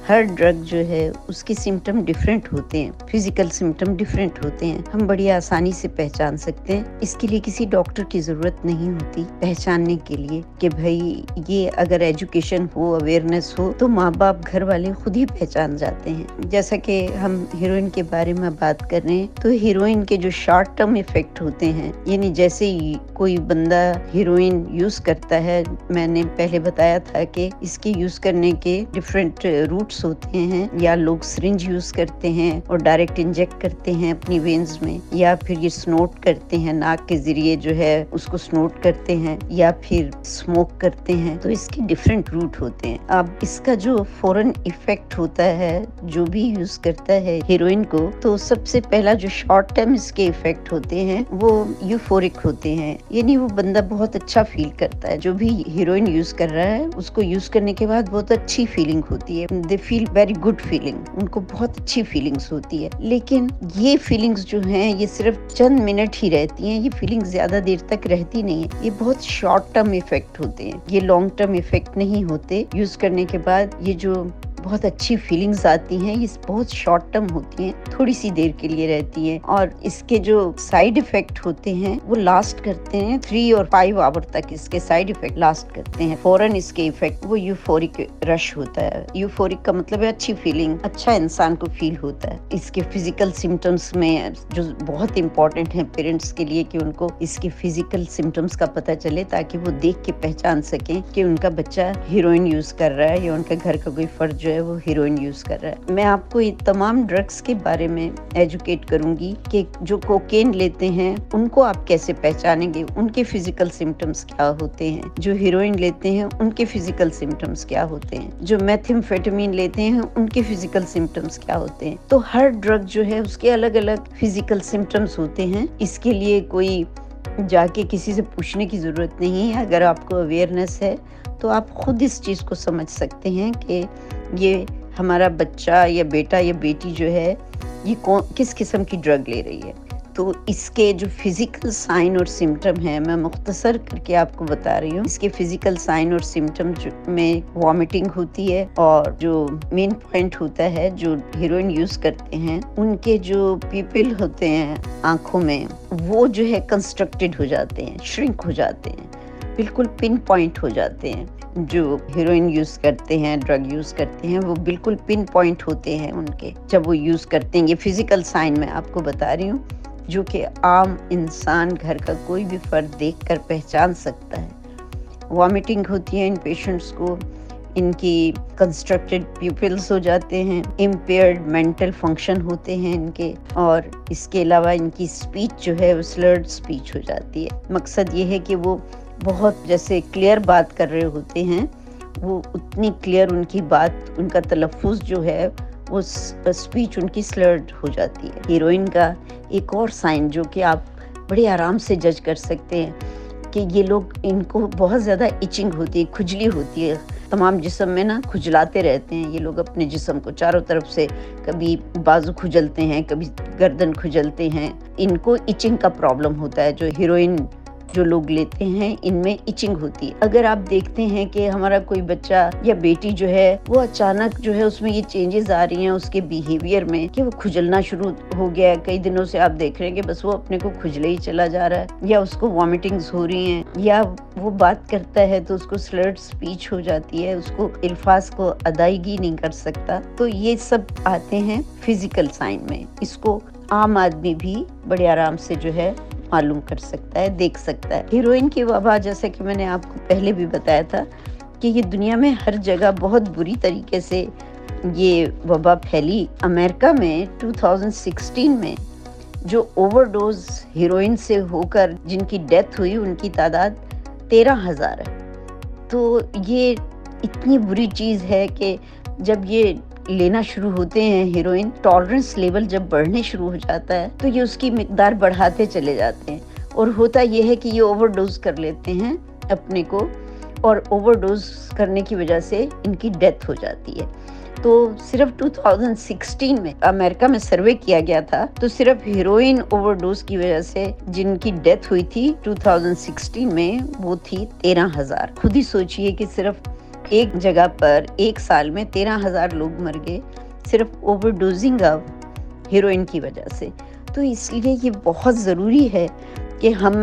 हर drug जो है उसके सिम्टम डिफरेंट होते हैं, फिजिकल सिम्टम डिफरेंट होते हैं। हम बड़ी आसानी से पहचान सकते हैं। इसके लिए किसी डॉक्टर की जरूरत नहीं होती पहचानने के लिए कि भाई ये अगर एजुकेशन हो, अवेयरनेस हो तो माँ बाप, घर वाले खुद ही पहचान जाते हैं। जैसा कि हम हीरोइन के बारे में बात कर रहे हैं, तो हीरोइन के जो शॉर्ट टर्म इफेक्ट होते हैं, यानी जैसे ही कोई बंदा हीरोइन यूज करता है, मैंने पहले बताया था कि इसके यूज करने के डिफरेंट रूट्स होते हैं। या लोग सिरिंज यूज करते हैं और डायरेक्ट इंजेक्ट करते हैं अपनी वेन्स में, या फिर ये स्नोट करते हैं, नाक के जरिए जो है उसको स्नोट करते हैं, या फिर स्मोक करते हैं। तो इसके डिफरेंट रूट होते हैं। अब इसका जो फौरन इफेक्ट होता है जो भी यूज करता है हीरोइन को, तो सबसे पहला जो शॉर्ट टर्म इसके इफेक्ट होते हैं वो यूफोरिक होते हैं, यानी वो बंदा बहुत अच्छा फील करता है। जो भी हीरोइन यूज कर रहा है उसको यूज करने के बाद बहुत अच्छी फीलिंग होती है। They feel very good feeling, उनको बहुत अच्छी फीलिंग्स होती है। लेकिन ये फीलिंग्स जो हैं ये सिर्फ चंद मिनट ही रहती हैं, ये फीलिंग्स ज्यादा देर तक रहती नहीं है। ये बहुत शॉर्ट टर्म इफेक्ट होते हैं, ये लॉन्ग टर्म इफेक्ट नहीं होते। यूज करने के बाद ये जो बहुत अच्छी फीलिंग्स आती हैं ये बहुत शॉर्ट टर्म होती हैं, थोड़ी सी देर के लिए रहती हैं। और इसके जो साइड इफेक्ट होते हैं वो लास्ट करते हैं 3 और 5 आवर तक। इसके साइड इफेक्ट लास्ट करते हैं। फौरन इसके इफेक्ट वो यूफोरिक रश होता है। यूफोरिक का मतलब है अच्छी फीलिंग, अच्छा इंसान को फील होता है। इसके फिजिकल सिम्टम्स में जो बहुत इंपॉर्टेंट है पेरेंट्स के लिए कि उनको इसके फिजिकल सिम्टम्स का पता चले, ताकि वो देख के पहचान सकें कि उनका बच्चा हीरोइन यूज कर रहा है या उनका घर का कोई फर्द जो है वो हीरोइन यूज कर रहा है। मैं आपको ये तमाम ड्रग्स के बारे में एजुकेट करूंगी कि जो कोकेन लेते हैं उनको आप कैसे पहचानेंगे, उनके फिजिकल सिम्टम्स क्या होते हैं। जो हीरोइन लेते हैं उनके फिजिकल सिम्टम्स क्या होते हैं। जो मेथाम्फेटामिन लेते हैं उनके फिजिकल सिम्टम्स क्या होते हैं। तो हर ड्रग जो है उसके अलग अलग फिजिकल सिम्टम्स होते हैं। इसके लिए कोई जाके किसी से पूछने की जरूरत नहीं है। अगर आपको अवेयरनेस है तो आप खुद इस चीज को समझ सकते हैं कि ये हमारा बच्चा या बेटा या बेटी जो है ये किस किस्म की ड्रग ले रही है। तो इसके जो फिजिकल साइन और सिम्टम है मैं मुख्तसर करके आपको बता रही हूँ। इसके फिजिकल साइन और सिम्टम में वॉमिटिंग होती है, और जो मेन पॉइंट होता है जो हीरोइन यूज करते हैं उनके जो पिपिल होते हैं आंखों में वो जो है कंस्ट्रक्टेड हो जाते हैं, श्रिंक हो जाते हैं, बिल्कुल पिन पॉइंट हो जाते हैं। जो हीरोइन यूज करते हैं, ड्रग यूज करते हैं, वो बिल्कुल पिन पॉइंट होते हैं उनके जब वो यूज करते हैं। ये फिजिकल साइन मैं आपको बता रही हूँ जो कि आम इंसान, घर का कोई भी फर्द देखकर पहचान सकता है। वॉमिटिंग होती है इन पेशेंट्स को, इनकी कंस्ट्रक्टेड प्यूपिल्स हो जाते हैं, इम्पेयर्ड मेंटल फंक्शन होते हैं इनके, और इसके अलावा इनकी स्पीच जो है वो स्लर्ड स्पीच हो जाती है। मकसद ये है कि वो बहुत जैसे क्लियर बात कर रहे होते हैं, वो उतनी क्लियर उनकी बात, उनका तलफ़ुज़ जो है वो स्पीच उनकी स्लर्ड हो जाती है। हीरोइन का एक और साइन जो कि आप बड़े आराम से जज कर सकते हैं कि ये लोग, इनको बहुत ज़्यादा इचिंग होती है, खुजली होती है तमाम जिस्म में ना, खुजलाते रहते हैं ये लोग अपने जिस्म को चारों तरफ से। कभी बाजू खुजलते हैं, कभी गर्दन खुजलते हैं। इनको इचिंग का प्रॉब्लम होता है। जो हीरोइन जो लोग लेते हैं इनमें इचिंग होती है। अगर आप देखते हैं कि हमारा कोई बच्चा या बेटी जो है वो अचानक जो है उसमें ये चेंजेस आ रही हैं उसके बिहेवियर में कि वो खुजलना शुरू हो गया है, कई दिनों से आप देख रहे हैं कि बस वो अपने को खुजले ही चला जा रहा है, या उसको वॉमिटिंग्स हो रही हैं, या वो बात करता है तो उसको स्लर्ड स्पीच हो जाती है, उसको अल्फाज को अदायगी नहीं कर सकता। तो ये सब आते हैं फिजिकल साइन में। इसको आम आदमी भी बड़े आराम से जो है मालूम कर सकता है, देख सकता है। हीरोइन की वबा, जैसे कि मैंने आपको पहले भी बताया था कि ये दुनिया में हर जगह बहुत बुरी तरीके से ये वबा फैली। अमेरिका में 2016 में जो ओवरडोज हीरोइन से होकर जिनकी डेथ हुई उनकी तादाद 13,000 है। तो ये इतनी बुरी चीज़ है कि जब ये लेना शुरू होते हैं हीरोइन, टॉलरेंस लेवल जब बढ़ने शुरू हो जाता है तो ये उसकी मिकदार बढ़ाते चले जाते हैं, और होता ये है कि ये ओवरडोज कर लेते हैं अपने को, और ओवरडोज करने की वजह से इनकी डेथ हो जाती है। तो सिर्फ 2016 में अमेरिका में सर्वे किया गया था, तो सिर्फ हीरोइन ओवरडोज की वजह से जिनकी डेथ हुई थी 2016 में वो थी 13,000। खुद ही सोचिए कि सिर्फ एक जगह पर एक साल में 13,000 लोग मर गए सिर्फ ओवरडोजिंग ऑफ हीरोइन की वजह से। तो इसलिए ये बहुत ज़रूरी है कि हम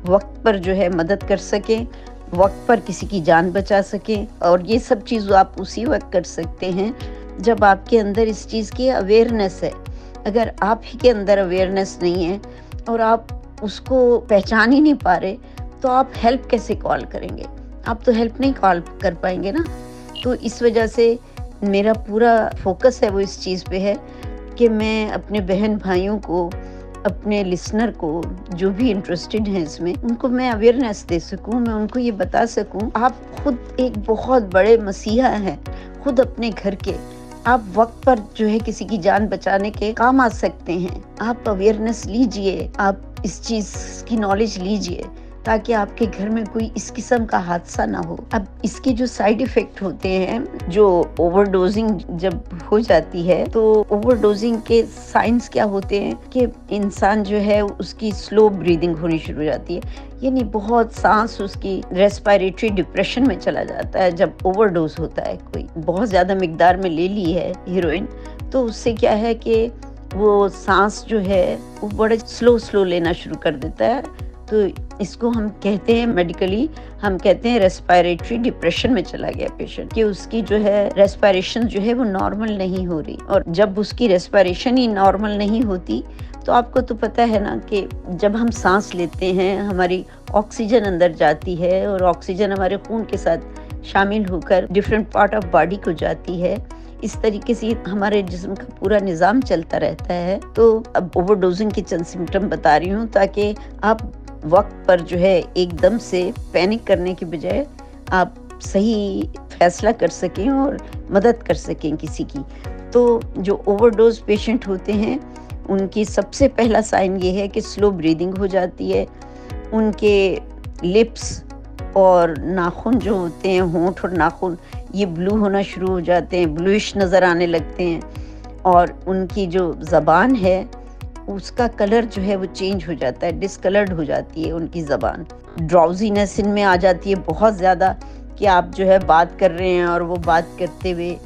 वक्त पर जो है मदद कर सकें, वक्त पर किसी की जान बचा सकें। और ये सब चीज़ आप उसी वक्त कर सकते हैं जब आपके अंदर इस चीज़ की अवेयरनेस है। अगर आप ही के अंदर अवेयरनेस नहीं है और आप उसको पहचान ही नहीं पा रहे, तो आप हेल्प कैसे कॉल करेंगे? आप तो हेल्प नहीं कॉल कर पाएंगे ना। तो इस वजह से मेरा पूरा फोकस है वो इस चीज़ पे है कि मैं अपने बहन भाइयों को, अपने लिसनर को, जो भी इंटरेस्टेड हैं इसमें, उनको मैं अवेयरनेस दे सकूं, मैं उनको ये बता सकूं, आप खुद एक बहुत बड़े मसीहा हैं, खुद अपने घर के। आप वक्त पर जो है किसी की जान बचाने के काम आ सकते हैं। आप अवेयरनेस लीजिए, आप इस चीज़ की नॉलेज लीजिए ताकि आपके घर में कोई इस किस्म का हादसा ना हो। अब इसके जो साइड इफ़ेक्ट होते हैं, जो ओवरडोजिंग जब हो जाती है, तो ओवरडोजिंग के साइंस क्या होते हैं कि इंसान जो है उसकी स्लो ब्रीदिंग होनी शुरू हो जाती है, यानी बहुत सांस उसकी रेस्पिरेटरी डिप्रेशन में चला जाता है। जब ओवरडोज होता है, कोई बहुत ज़्यादा मिकदार में ले ली है हीरोइन, तो उससे क्या है कि वो सांस जो है वो बड़े स्लो लेना शुरू कर देता है। तो इसको हम कहते हैं, मेडिकली हम कहते हैं रेस्पिरेटरी डिप्रेशन में चला गया पेशेंट, कि उसकी जो है रेस्पिरेशन जो है वो नॉर्मल नहीं हो रही। और जब उसकी रेस्पिरेशन ही नॉर्मल नहीं होती, तो आपको तो पता है ना कि जब हम सांस लेते हैं हमारी ऑक्सीजन अंदर जाती है और ऑक्सीजन हमारे खून के साथ शामिल होकर डिफरेंट पार्ट ऑफ बॉडी को जाती है। इस तरीके से हमारे जिस्म का पूरा निज़ाम चलता रहता है। तो अब ओवरडोजिंग के चंद सिम्टम बता रही हूँ ताकि आप वक्त पर जो है एकदम से पैनिक करने की बजाय आप सही फैसला कर सकें और मदद कर सकें किसी की। तो जो ओवरडोज पेशेंट होते हैं उनकी सबसे पहला साइन ये है कि स्लो ब्रीदिंग हो जाती है। उनके लिप्स और नाखून जो होते हैं, होंठ और नाखून, ये ब्लू होना शुरू हो जाते हैं, ब्लूइश नज़र आने लगते हैं। और उनकी जो ज़बान है उसका कलर जो है वो चेंज हो जाता है, डिस्कलर्ड हो जाती है उनकी ज़बान। ड्राउजीनेस इनमें आ जाती है बहुत ज़्यादा, कि आप जो है बात कर रहे हैं और वो बात करते हुए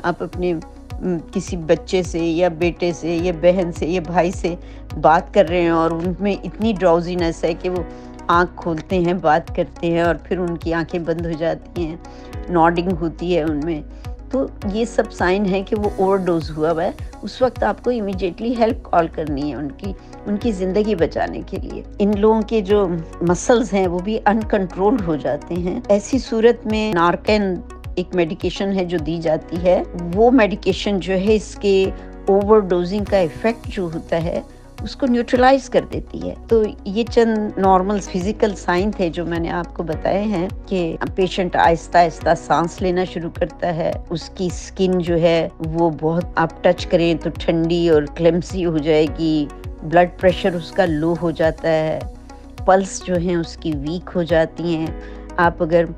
आप अपने किसी बच्चे से या बेटे से या बहन से या भाई से बात कर रहे हैं और उनमें इतनी ड्राउजीनेस है कि वो आँख खोलते हैं, बात करते हैं और फिर उनकी आँखें बंद हो जाती हैं, नॉडिंग होती है उनमें। तो ये सब साइन है कि वो ओवरडोज हुआ है। उस वक्त आपको इमीडिएटली हेल्प कॉल करनी है उनकी ज़िंदगी बचाने के लिए। इन लोगों के जो मसल्स हैं वो भी अनकंट्रोल्ड हो जाते हैं। ऐसी सूरत में नार्केन एक मेडिकेशन है जो दी जाती है, वो मेडिकेशन जो है इसके ओवरडोजिंग का इफेक्ट जो होता है उसको न्यूट्रलाइज कर देती है। तो ये चंद नॉर्मल फिजिकल साइन थे जो मैंने आपको बताए हैं कि पेशेंट आहिस्ता आहिस्ता सांस लेना शुरू करता है, उसकी स्किन जो है वो बहुत, आप टच करें तो ठंडी और क्लेम्सी हो जाएगी, ब्लड प्रेशर उसका लो हो जाता है, पल्स जो है उसकी वीक हो जाती हैं। आप अगर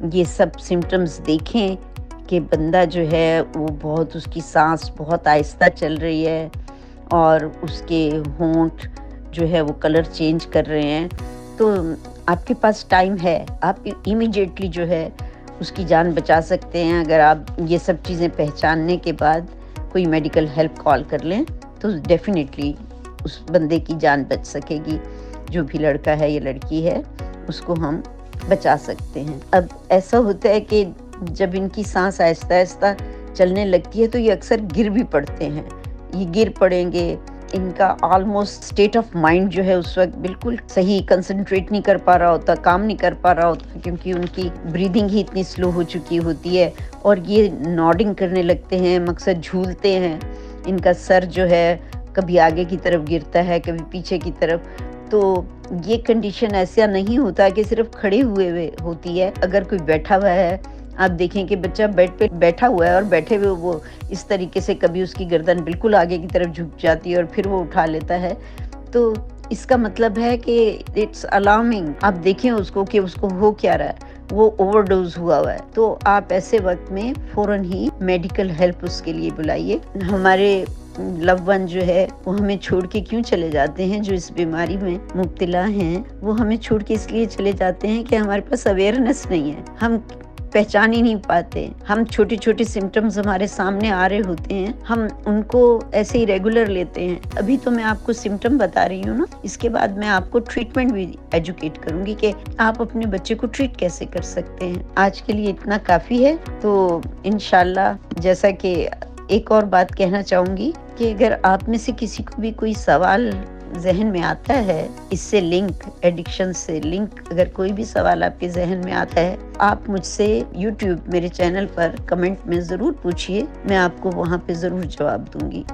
ये सब सिम्टम्स देखें कि बंदा जो है वो बहुत, उसकी सांस बहुत आहिस्ता चल रही है और उसके होंठ जो है वो कलर चेंज कर रहे हैं, तो आपके पास टाइम है, आप इमीडिएटली जो है उसकी जान बचा सकते हैं। अगर आप ये सब चीज़ें पहचानने के बाद कोई मेडिकल हेल्प कॉल कर लें तो डेफिनेटली उस बंदे की जान बच सकेगी। जो भी लड़का है या लड़की है उसको हम बचा सकते हैं। अब ऐसा होता है कि जब इनकी सांस आहिस्ता आहिस्ता चलने लगती है तो ये अक्सर गिर भी पड़ते हैं। ये गिर पड़ेंगे, इनका ऑलमोस्ट स्टेट ऑफ माइंड जो है उस वक्त बिल्कुल सही कंसंट्रेट नहीं कर पा रहा होता, काम नहीं कर पा रहा होता, क्योंकि उनकी ब्रीदिंग ही इतनी स्लो हो चुकी होती है। और ये नॉडिंग करने लगते हैं, मकसद झूलते हैं। इनका सर जो है कभी आगे की तरफ गिरता है, कभी पीछे की तरफ। तो ये कंडीशन ऐसा नहीं होता कि सिर्फ खड़े हुए होती है। अगर कोई बैठा हुआ है, आप देखें कि बच्चा बेड पे बैठा हुआ है और बैठे हुए वो इस तरीके से कभी उसकी गर्दन बिल्कुल आगे की तरफ झुक जाती है और फिर वो उठा लेता है, तो इसका मतलब है कि इट्स अलार्मिंग। आप देखें उसको कि उसको हो क्या रहा है, वो ओवरडोज हुआ है। तो आप ऐसे वक्त में फौरन ही मेडिकल हेल्प उसके लिए बुलाइए। हमारे लव वन जो है वो हमें छोड़ के क्यों चले जाते हैं, जो इस बीमारी में मुब्तला हैं, वो हमें छोड़ के इसलिए चले जाते हैं कि हमारे पास अवेयरनेस नहीं है। हम पहचान ही नहीं पाते। हम छोटे-छोटे सिम्पटम्स हमारे सामने आ रहे होते हैं, हम उनको ऐसे ही रेगुलर लेते हैं। अभी तो मैं आपको सिम्पटम बता रही हूँ ना, इसके बाद मैं आपको ट्रीटमेंट भी एजुकेट करूँगी कि आप अपने बच्चे को ट्रीट कैसे कर सकते हैं। आज के लिए इतना काफ़ी है, तो इंशाल्लाह जैसा कि एक और बात कहना चाहूँगी कि अगर आप में से किसी को भी कोई सवाल ज़हन में आता है, इससे लिंक, एडिक्शन से लिंक अगर कोई भी सवाल आपके ज़हन में आता है, आप मुझसे यूट्यूब मेरे चैनल पर कमेंट में ज़रूर पूछिए, मैं आपको वहाँ पे ज़रूर जवाब दूँगी।